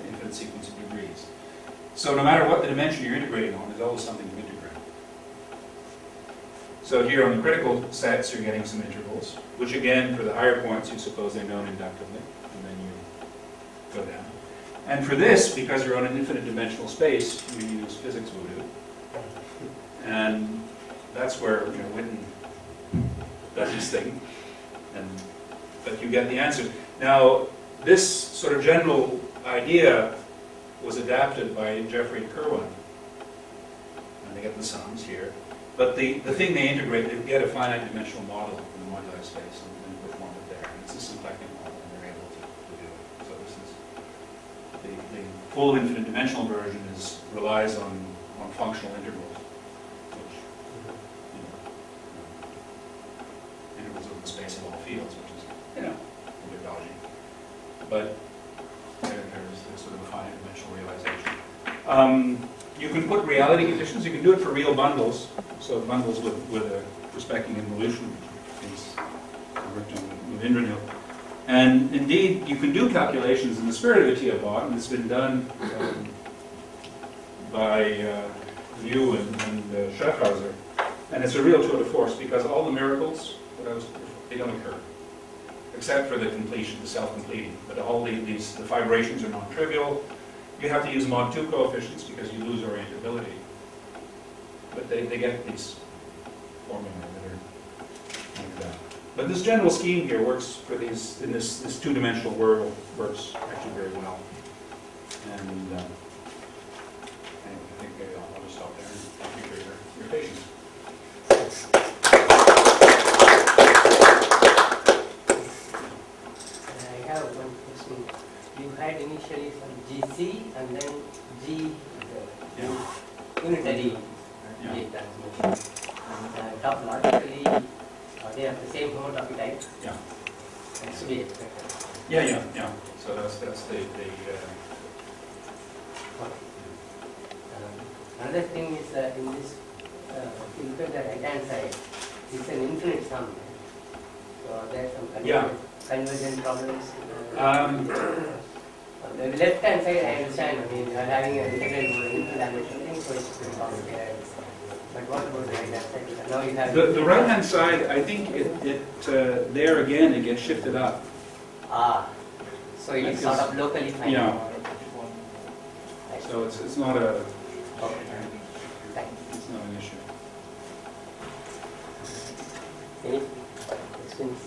A: infinite sequence of degrees. So no matter what the dimension you're integrating on, there's always something to integrate. So here on the critical sets, you're getting some integrals, which again, for the higher points, you suppose they're known inductively, and then you go down. And for this, because you're on an infinite dimensional space, you use physics voodoo. And that's where Witten does his thing, but you get the answer. Now, this sort of general idea was adapted by Jeffrey and Kirwan, and they get the sums here. But the thing they integrate, they get a finite dimensional model in the moduli space and perform it there. And it's a symplectic model, and they're able to do it. So this is the full infinite dimensional version relies on functional integrals, which integrals over the space of all fields, which is a bit dodgy. But there's sort of a finite dimensional realization. You can put reality conditions. You can do it for real bundles. So bundles with a respecting involution, things worked on with Indranil. And indeed, you can do calculations in the spirit of a Tiabat, and it's been done by Liu and Schaffhauser. And it's a real tour de force because all the miracles, they don't occur, except for the completion, the self-completing. But all the fibrations are non-trivial. You have to use mod 2 coefficients because you lose orientability. But they get these formulae that are like that. But this general scheme here works for these, in this two-dimensional world, works actually very well. And anyway, I think I'll just stop there and thank you for your patience.
B: I have one question. You had initially some GC and then G, the unitary gate transmission. And topologically, they have the same homotopy type.
A: Yeah.
B: That should be expected.
A: Yeah. So that's the
B: Another thing is that in this, if you look at the right-hand side, it's an infinite sum. So there's some convergent problems. The left-hand side, I understand. I mean, you are having an integral over an infinite dimension thing, so it's pretty complicated. But what about the right-hand side? Now you have
A: the right-hand side. I think there again it gets shifted up.
B: So it's sort of locally fine.
A: Yeah. So it's not a. It's not an issue.
B: Any questions?